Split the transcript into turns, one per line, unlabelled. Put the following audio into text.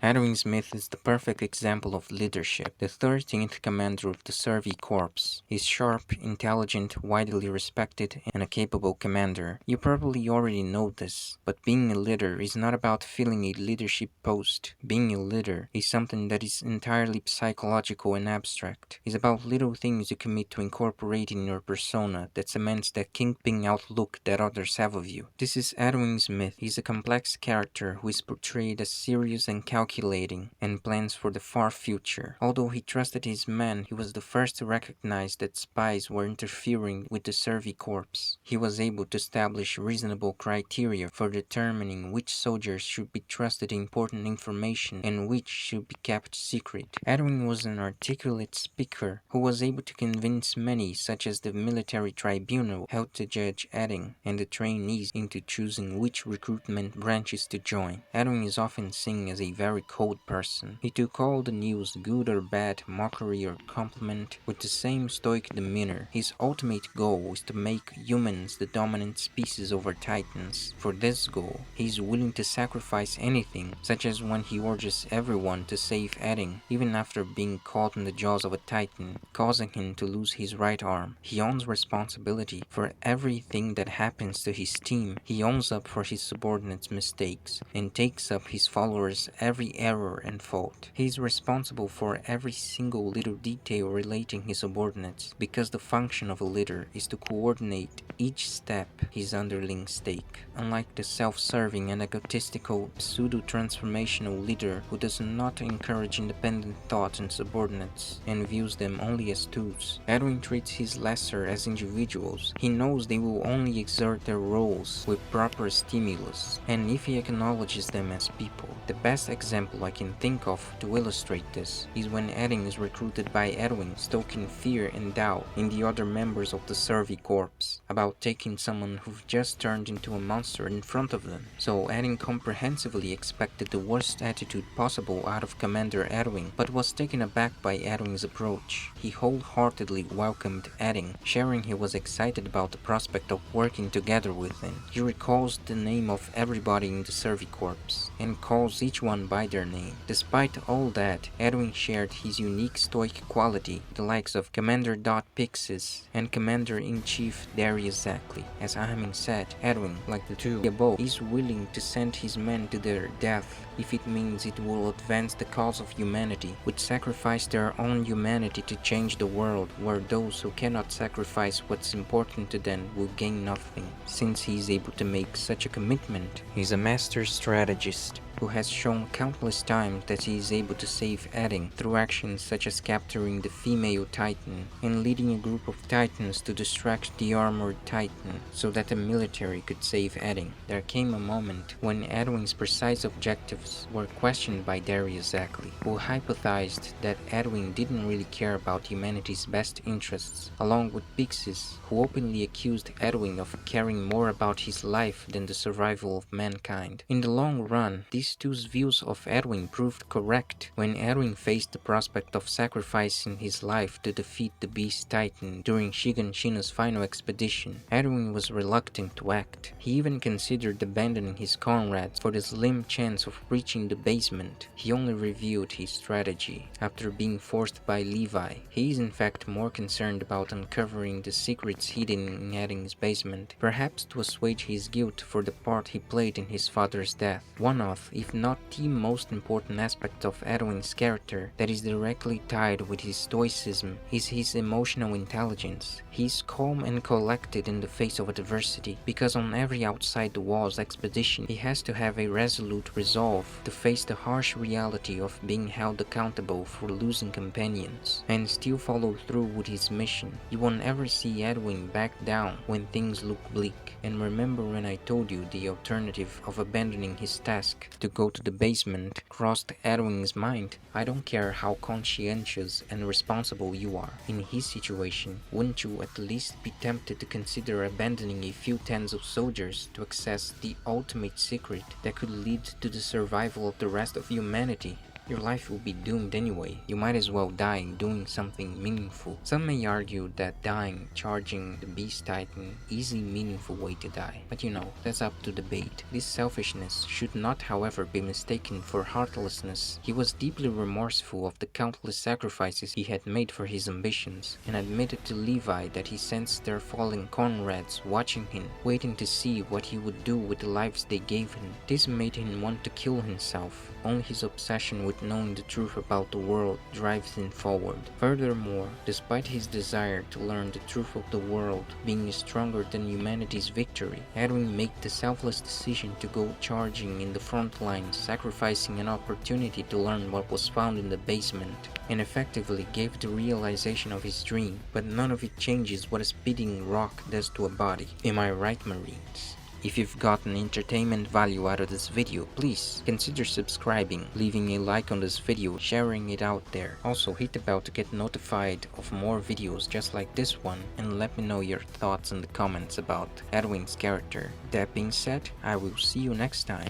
Erwin Smith is the perfect example of leadership, the 13th commander of the Survey Corps. He's sharp, intelligent, widely respected, and a capable commander. You probably already know this, but being a leader is not about filling a leadership post. Being a leader is something that is entirely psychological and abstract. It's about little things you commit to incorporate in your persona that cements that kingpin outlook that others have of you. This is Erwin Smith. He's a complex character who is portrayed as serious and calculating, and plans for the far future. Although he trusted his men, he was the first to recognize that spies were interfering with the Survey Corps. He was able to establish reasonable criteria for determining which soldiers should be trusted important information and which should be kept secret. Erwin was an articulate speaker who was able to convince many, such as the military tribunal held to judge Edding and the trainees, into choosing which recruitment branches to join. Erwin is often seen as a very cold person. He took all the news, good or bad, mockery or compliment, with the same stoic demeanor. His ultimate goal was to make humans the dominant species over Titans. For this goal, he is willing to sacrifice anything, such as when he urges everyone to save Edding, even after being caught in the jaws of a Titan, causing him to lose his right arm. He owns responsibility for everything that happens to his team. He owns up for his subordinates' mistakes, and takes up his followers' every error and fault. He is responsible for every single little detail relating his subordinates, because the function of a leader is to coordinate each step his underlings take. Unlike the self-serving and egotistical pseudo-transformational leader who does not encourage independent thought in subordinates and views them only as tools, Erwin treats his lesser as individuals. He knows they will only exert their roles with proper stimulus, and if he acknowledges them as people. The best example I can think of to illustrate this is when Edding is recruited by Erwin, stoking fear and doubt in the other members of the Survey Corps about taking someone who just turned into a monster in front of them. So Edding comprehensively expected the worst attitude possible out of Commander Erwin, but was taken aback by Erwin's approach. He wholeheartedly welcomed Edding, sharing he was excited about the prospect of working together with him. He recalls the name of everybody in the Survey Corps and calls each one by their name. Despite all that, Erwin shared his unique stoic quality, the likes of Commander Pixis and Commander-in-Chief Darius Zackley. As Ahamin said, Erwin, like the two above, is willing to send his men to their death if it means it will advance the cause of humanity, would sacrifice their own humanity to change the world, where those who cannot sacrifice what's important to them will gain nothing. Since he is able to make such a commitment, he is a master strategist who has shown countless times that he is able to save Edding through actions such as capturing the female Titan and leading a group of Titans to distract the armored Titan so that the military could save Edding. There came a moment when Erwin's precise objectives were questioned by Darius Zackley, who hypothesized that Erwin didn't really care about humanity's best interests, along with Pixis, who openly accused Erwin of caring more about his life than the survival of mankind. In the long run, these two's views of Erwin proved correct when Erwin faced the prospect of sacrificing his life to defeat the Beast Titan during Shiganshina's final expedition. Erwin was reluctant to act. He even considered abandoning his comrades for the slim chance of reaching the basement. He only reviewed his strategy after being forced by Levi. He is in fact more concerned about uncovering the secrets hidden in Edding's basement, perhaps to assuage his guilt for the part he played in his father's death. One of, if not the most important aspect of Erwin's character that is directly tied with his stoicism is his emotional intelligence. He is calm and collected in the face of adversity, because on every outside the walls expedition he has to have a resolute resolve to face the harsh reality of being held accountable for losing companions, and still follow through with his mission. You won't ever see Erwin back down when things look bleak. And remember when I told you the alternative of abandoning his task to go to the basement crossed Erwin's mind? I don't care how conscientious and responsible you are. In his situation, wouldn't you at least be tempted to consider abandoning a few tens of soldiers to access the ultimate secret that could lead to the survival of the rest of humanity? your life will be doomed anyway. You might as well die doing something meaningful. Some may argue that dying, charging the beast titan, is a meaningful way to die. But that's up to debate. This selfishness should not, however, be mistaken for heartlessness. He was deeply remorseful of the countless sacrifices he had made for his ambitions, and admitted to Levi that he sensed their fallen comrades watching him, waiting to see what he would do with the lives they gave him. This made him want to kill himself. Only his obsession with knowing the truth about the world drives him forward. Furthermore, despite his desire to learn the truth of the world being stronger than humanity's victory, Erwin made the selfless decision to go charging in the front lines, sacrificing an opportunity to learn what was found in the basement, and effectively gave the realization of his dream. But none of it changes what a speeding rock does to a body. Am I right, Marines? If you've gotten entertainment value out of this video, please consider subscribing, leaving a like on this video, sharing it out there. Also hit the bell to get notified of more videos just like this one, and let me know your thoughts in the comments about Erwin's character. That being said, I will see you next time.